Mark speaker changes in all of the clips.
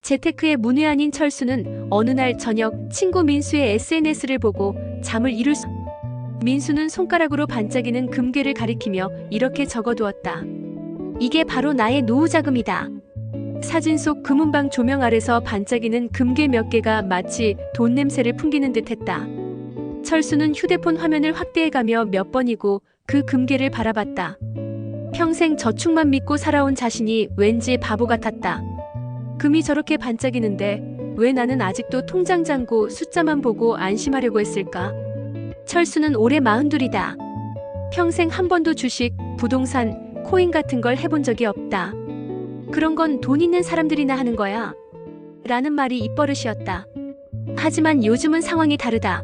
Speaker 1: 재테크에 문외한인 철수는 어느 날 저녁 친구 민수의 SNS를 보고 잠을 이룰 수. 민수는 손가락으로 반짝이는 금괴를 가리키며 이렇게 적어두었다. 이게 바로 나의 노후 자금이다. 사진 속 금은방 조명 아래서 반짝이는 금괴 몇 개가 마치 돈 냄새를 풍기는 듯했다. 철수는 휴대폰 화면을 확대해가며 몇 번이고 그 금괴를 바라봤다. 평생 저축만 믿고 살아온 자신이 왠지 바보 같았다. 금이 저렇게 반짝이는데 왜 나는 아직도 통장 잔고 숫자만 보고 안심하려고 했을까? 철수는 올해 42이다. 평생 한 번도 주식, 부동산, 코인 같은 걸 해본 적이 없다. 그런 건 돈 있는 사람들이나 하는 거야. 라는 말이 입버릇이었다. 하지만 요즘은 상황이 다르다.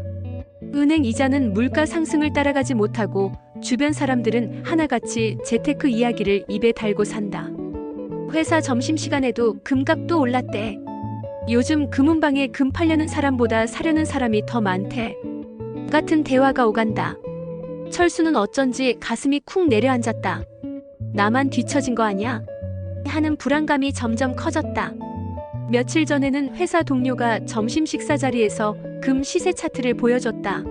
Speaker 1: 은행 이자는 물가 상승을 따라가지 못하고 주변 사람들은 하나같이 재테크 이야기를 입에 달고 산다. 회사 점심시간에도 금값도 올랐대. 요즘 금은방에 금 팔려는 사람보다 사려는 사람이 더 많대. 같은 대화가 오간다. 철수는 어쩐지 가슴이 쿵 내려앉았다. 나만 뒤처진 거 아니야? 하는 불안감이 점점 커졌다. 며칠 전에는 회사 동료가 점심 식사 자리에서 금 시세 차트를 보여줬다.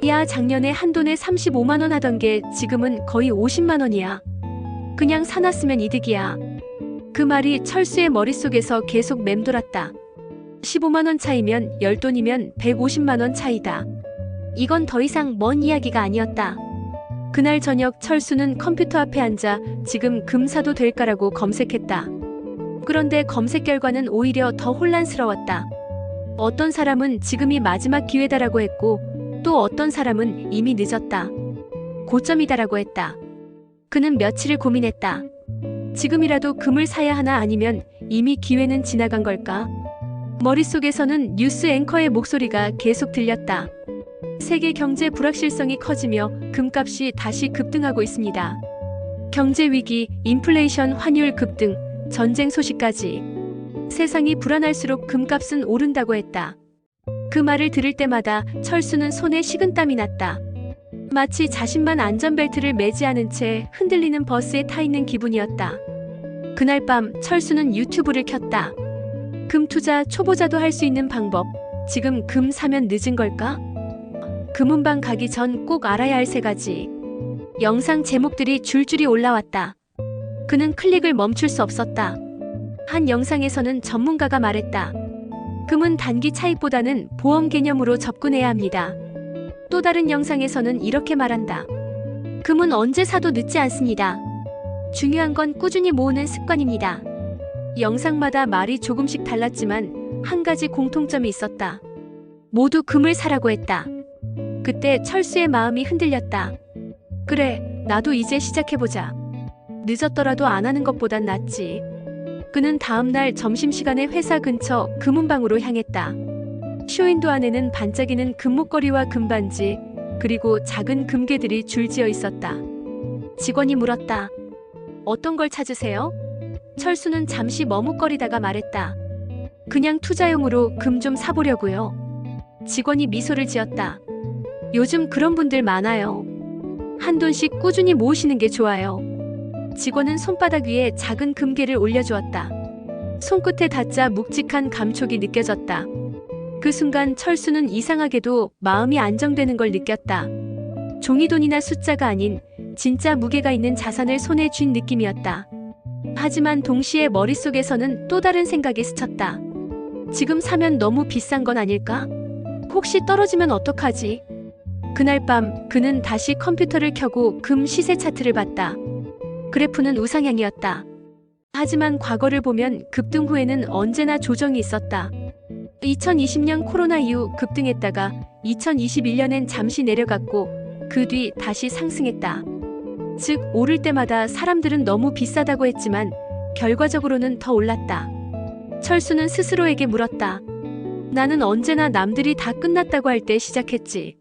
Speaker 1: 야, 작년에 한 돈에 35만 원 하던 게 지금은 거의 50만 원이야. 그냥 사놨으면 이득이야. 그 말이 철수의 머릿속에서 계속 맴돌았다. 15만 원 차이면 10돈이면 150만 원 차이다. 이건 더 이상 먼 이야기가 아니었다. 그날 저녁 철수는 컴퓨터 앞에 앉아 지금 금 사도 될까라고 검색했다. 그런데 검색 결과는 오히려 더 혼란스러웠다. 어떤 사람은 지금이 마지막 기회다라고 했고 또 어떤 사람은 이미 늦었다. 고점이다라고 했다. 그는 며칠을 고민했다. 지금이라도 금을 사야 하나 아니면 이미 기회는 지나간 걸까? 머릿속에서는 뉴스 앵커의 목소리가 계속 들렸다. 세계 경제 불확실성이 커지며 금값이 다시 급등하고 있습니다. 경제 위기, 인플레이션, 환율 급등, 전쟁 소식까지. 세상이 불안할수록 금값은 오른다고 했다. 그 말을 들을 때마다 철수는 손에 식은땀이 났다. 마치 자신만 안전벨트를 매지 않은 채 흔들리는 버스에 타 있는 기분이었다. 그날 밤 철수는 유튜브를 켰다. 금 투자 초보자도 할 수 있는 방법. 지금 금 사면 늦은 걸까? 금은방 가기 전 꼭 알아야 할 3가지. 영상 제목들이 줄줄이 올라왔다. 그는 클릭을 멈출 수 없었다. 한 영상에서는 전문가가 말했다. 금은 단기 차익보다는 보험 개념으로 접근해야 합니다. 또 다른 영상에서는 이렇게 말한다. 금은 언제 사도 늦지 않습니다. 중요한 건 꾸준히 모으는 습관입니다. 영상마다 말이 조금씩 달랐지만 한 가지 공통점이 있었다. 모두 금을 사라고 했다. 그때 철수의 마음이 흔들렸다. 그래, 나도 이제 시작해보자. 늦었더라도 안 하는 것보단 낫지. 그는 다음날 점심시간에 회사 근처 금은방으로 향했다. 쇼윈도 안에는 반짝이는 금목걸이와 금반지, 그리고 작은 금괴들이 줄지어 있었다. 직원이 물었다. 어떤 걸 찾으세요? 철수는 잠시 머뭇거리다가 말했다. 그냥 투자용으로 금 좀 사보려고요. 직원이 미소를 지었다. 요즘 그런 분들 많아요. 한돈씩 꾸준히 모으시는 게 좋아요. 직원은 손바닥 위에 작은 금괴를 올려주었다. 손끝에 닿자 묵직한 감촉이 느껴졌다. 그 순간 철수는 이상하게도 마음이 안정되는 걸 느꼈다. 종이돈이나 숫자가 아닌 진짜 무게가 있는 자산을 손에 쥔 느낌이었다. 하지만 동시에 머릿속에서는 또 다른 생각이 스쳤다. 지금 사면 너무 비싼 건 아닐까? 혹시 떨어지면 어떡하지? 그날 밤 그는 다시 컴퓨터를 켜고 금 시세 차트를 봤다. 그래프는 우상향이었다. 하지만 과거를 보면 급등 후에는 언제나 조정이 있었다. 2020년 코로나 이후 급등했다가 2021년엔 잠시 내려갔고 그 뒤 다시 상승했다. 즉 오를 때마다 사람들은 너무 비싸다고 했지만 결과적으로는 더 올랐다. 철수는 스스로에게 물었다. 나는 언제나 남들이 다 끝났다고 할 때 시작했지.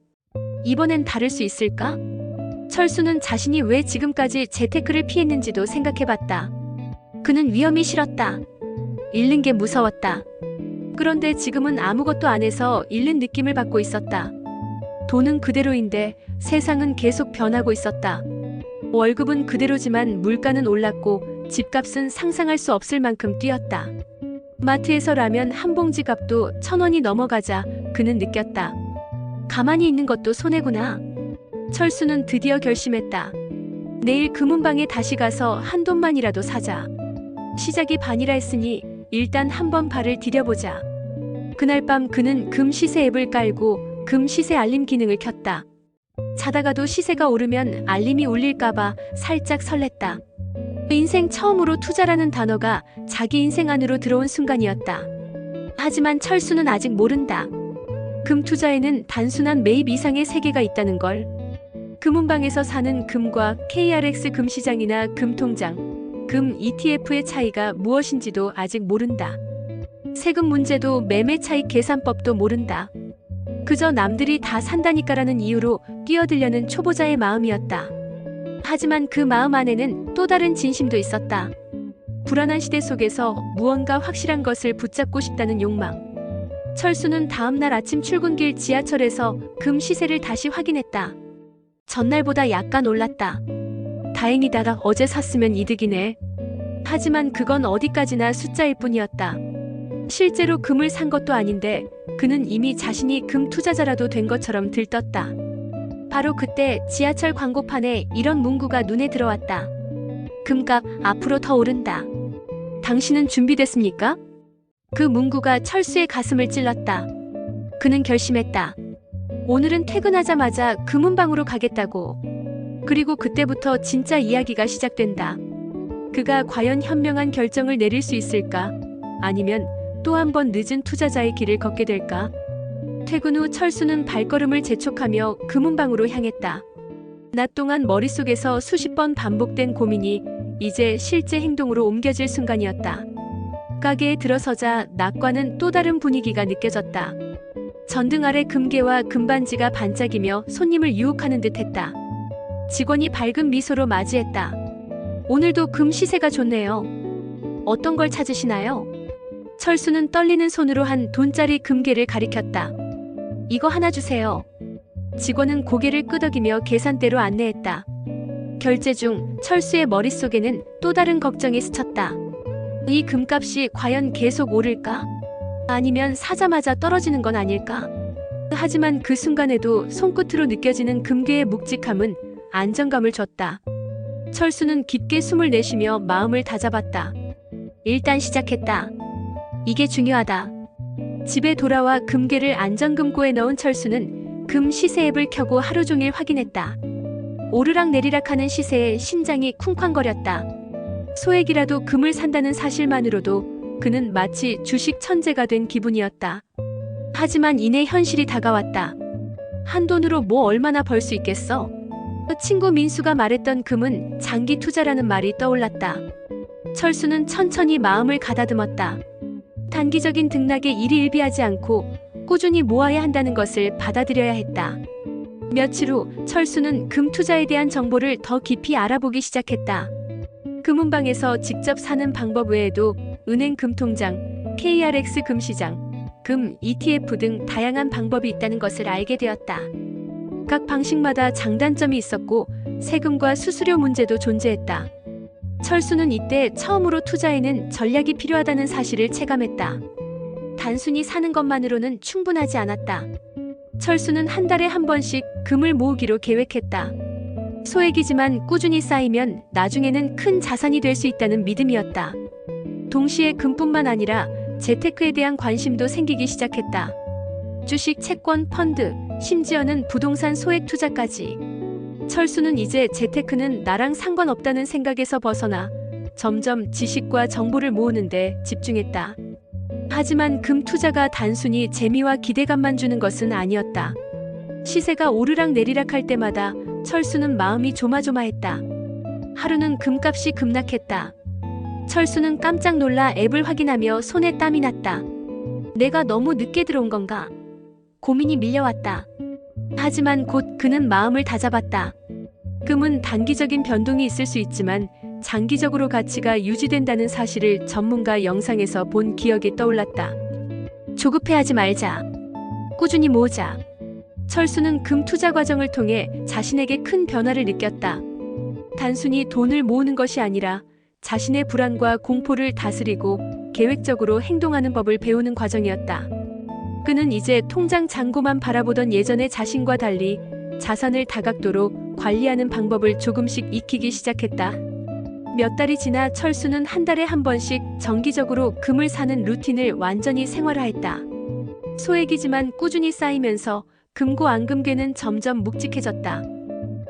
Speaker 1: 이번엔 다를 수 있을까? 철수는 자신이 왜 지금까지 재테크를 피했는지도 생각해봤다. 그는 위험이 싫었다. 잃는 게 무서웠다. 그런데 지금은 아무것도 안 해서 잃는 느낌을 받고 있었다. 돈은 그대로인데 세상은 계속 변하고 있었다. 월급은 그대로지만 물가는 올랐고 집값은 상상할 수 없을 만큼 뛰었다. 마트에서 라면 한 봉지 값도 1,000원이 넘어가자 그는 느꼈다. 가만히 있는 것도 손해구나. 철수는 드디어 결심했다. 내일 금은방에 다시 가서 한 돈만이라도 사자. 시작이 반이라 했으니 일단 한번 발을 디뎌보자. 그날 밤 그는 금 시세 앱을 깔고 금 시세 알림 기능을 켰다. 자다가도 시세가 오르면 알림이 울릴까봐 살짝 설렜다. 인생 처음으로 투자라는 단어가 자기 인생 안으로 들어온 순간이었다. 하지만 철수는 아직 모른다. 금 투자에는 단순한 매입 이상의 세계가 있다는 걸. 금은방에서 사는 금과 KRX 금시장이나 금통장, 금 ETF의 차이가 무엇인지도 아직 모른다. 세금 문제도 매매 차익 계산법도 모른다. 그저 남들이 다 산다니까라는 이유로 뛰어들려는 초보자의 마음이었다. 하지만 그 마음 안에는 또 다른 진심도 있었다. 불안한 시대 속에서 무언가 확실한 것을 붙잡고 싶다는 욕망. 철수는 다음날 아침 출근길 지하철에서 금 시세를 다시 확인했다. 전날보다 약간 올랐다. 다행이다. 어제 샀으면 이득이네. 하지만 그건 어디까지나 숫자일 뿐이었다. 실제로 금을 산 것도 아닌데 그는 이미 자신이 금 투자자라도 된 것처럼 들떴다. 바로 그때 지하철 광고판에 이런 문구가 눈에 들어왔다. 금값 앞으로 더 오른다. 당신은 준비됐습니까? 그 문구가 철수의 가슴을 찔렀다. 그는 결심했다. 오늘은 퇴근하자마자 금은방으로 가겠다고. 그리고 그때부터 진짜 이야기가 시작된다. 그가 과연 현명한 결정을 내릴 수 있을까? 아니면 또 한 번 늦은 투자자의 길을 걷게 될까? 퇴근 후 철수는 발걸음을 재촉하며 금은방으로 향했다. 낮 동안 머릿속에서 수십 번 반복된 고민이 이제 실제 행동으로 옮겨질 순간이었다. 가게에 들어서자 낮과는 또 다른 분위기가 느껴졌다. 전등 아래 금괴와 금반지가 반짝이며 손님을 유혹하는 듯했다. 직원이 밝은 미소로 맞이했다. 오늘도 금 시세가 좋네요. 어떤 걸 찾으시나요? 철수는 떨리는 손으로 한 돈짜리 금괴를 가리켰다. 이거 하나 주세요. 직원은 고개를 끄덕이며 계산대로 안내했다. 결제 중 철수의 머릿속에는 또 다른 걱정이 스쳤다. 이 금값이 과연 계속 오를까? 아니면 사자마자 떨어지는 건 아닐까? 하지만 그 순간에도 손끝으로 느껴지는 금괴의 묵직함은 안정감을 줬다. 철수는 깊게 숨을 내쉬며 마음을 다잡았다. 일단 시작했다. 이게 중요하다. 집에 돌아와 금괴를 안전금고에 넣은 철수는 금 시세 앱을 켜고 하루 종일 확인했다. 오르락 내리락 하는 시세에 심장이 쿵쾅거렸다. 소액이라도 금을 산다는 사실만으로도 그는 마치 주식 천재가 된 기분이었다. 하지만 이내 현실이 다가왔다. 한돈으로 뭐 얼마나 벌 수 있겠어? 친구 민수가 말했던 금은 장기 투자라는 말이 떠올랐다. 철수는 천천히 마음을 가다듬었다. 단기적인 등락에 일희일비하지 않고 꾸준히 모아야 한다는 것을 받아들여야 했다. 며칠 후 철수는 금 투자에 대한 정보를 더 깊이 알아보기 시작했다. 금은방에서 직접 사는 방법 외에도 은행 금통장, KRX 금시장, 금 ETF 등 다양한 방법이 있다는 것을 알게 되었다. 각 방식마다 장단점이 있었고 세금과 수수료 문제도 존재했다. 철수는 이때 처음으로 투자에는 전략이 필요하다는 사실을 체감했다. 단순히 사는 것만으로는 충분하지 않았다. 철수는 한 달에 한 번씩 금을 모으기로 계획했다. 소액이지만 꾸준히 쌓이면 나중에는 큰 자산이 될 수 있다는 믿음이었다. 동시에 금뿐만 아니라 재테크에 대한 관심도 생기기 시작했다. 주식, 채권, 펀드, 심지어는 부동산 소액 투자까지. 철수는 이제 재테크는 나랑 상관없다는 생각에서 벗어나 점점 지식과 정보를 모으는데 집중했다. 하지만 금 투자가 단순히 재미와 기대감만 주는 것은 아니었다. 시세가 오르락 내리락 할 때마다 철수는 마음이 조마조마했다. 하루는 금값이 급락했다. 철수는 깜짝 놀라 앱을 확인하며 손에 땀이 났다. 내가 너무 늦게 들어온 건가? 고민이 밀려왔다. 하지만 곧 그는 마음을 다잡았다. 금은 단기적인 변동이 있을 수 있지만 장기적으로 가치가 유지된다는 사실을 전문가 영상에서 본 기억이 떠올랐다. 조급해하지 말자. 꾸준히 모으자. 철수는 금 투자 과정을 통해 자신에게 큰 변화를 느꼈다. 단순히 돈을 모으는 것이 아니라 자신의 불안과 공포를 다스리고 계획적으로 행동하는 법을 배우는 과정이었다. 그는 이제 통장 잔고만 바라보던 예전의 자신과 달리 자산을 다각도로 관리하는 방법을 조금씩 익히기 시작했다. 몇 달이 지나 철수는 한 달에 한 번씩 정기적으로 금을 사는 루틴을 완전히 생활화했다. 소액이지만 꾸준히 쌓이면서 금고 앙금괴는 점점 묵직해졌다.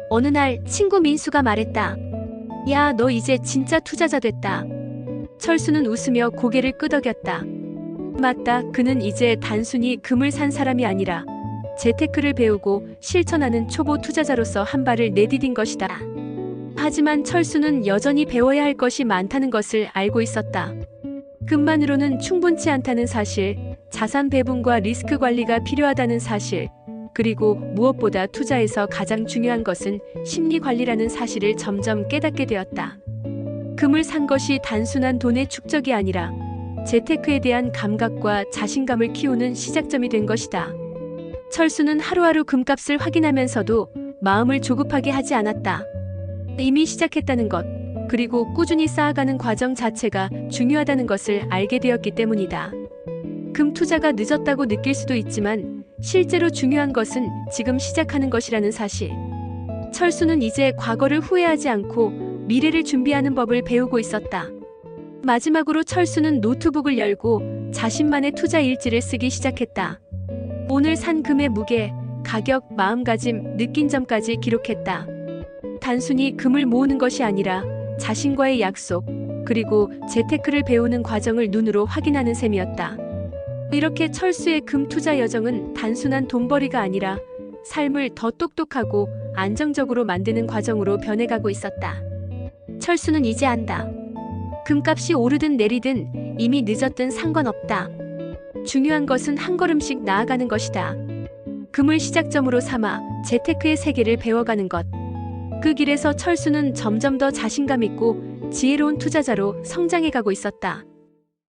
Speaker 1: 어느 날 친구 민수가 말했다. 야, 너 이제 진짜 투자자 됐다. 철수는 웃으며 고개를 끄덕였다. 맞다. 그는 이제 단순히 금을 산 사람이 아니라 재테크를 배우고 실천하는 초보 투자자로서 한 발을 내디딘 것이다. 하지만 철수는 여전히 배워야 할 것이 많다는 것을 알고 있었다. 금만으로는 충분치 않다는 사실, 자산 배분과 리스크 관리가 필요하다는 사실, 그리고 무엇보다 투자에서 가장 중요한 것은 심리 관리라는 사실을 점점 깨닫게 되었다. 금을 산 것이 단순한 돈의 축적이 아니라 재테크에 대한 감각과 자신감을 키우는 시작점이 된 것이다. 철수는 하루하루 금값을 확인하면서도 마음을 조급하게 하지 않았다. 이미 시작했다는 것, 그리고 꾸준히 쌓아가는 과정 자체가 중요하다는 것을 알게 되었기 때문이다. 금 투자가 늦었다고 느낄 수도 있지만 실제로 중요한 것은 지금 시작하는 것이라는 사실. 철수는 이제 과거를 후회하지 않고 미래를 준비하는 법을 배우고 있었다. 마지막으로 철수는 노트북을 열고 자신만의 투자 일지를 쓰기 시작했다. 오늘 산 금의 무게, 가격, 마음가짐, 느낀 점까지 기록했다. 단순히 금을 모으는 것이 아니라 자신과의 약속, 그리고 재테크를 배우는 과정을 눈으로 확인하는 셈이었다. 이렇게 철수의 금 투자 여정은 단순한 돈벌이가 아니라 삶을 더 똑똑하고 안정적으로 만드는 과정으로 변해가고 있었다. 철수는 이제 안다. 금값이 오르든 내리든 이미 늦었든 상관없다. 중요한 것은 한 걸음씩 나아가는 것이다. 금을 시작점으로 삼아 재테크의 세계를 배워가는 것. 그 길에서 철수는 점점 더 자신감 있고 지혜로운 투자자로 성장해가고 있었다.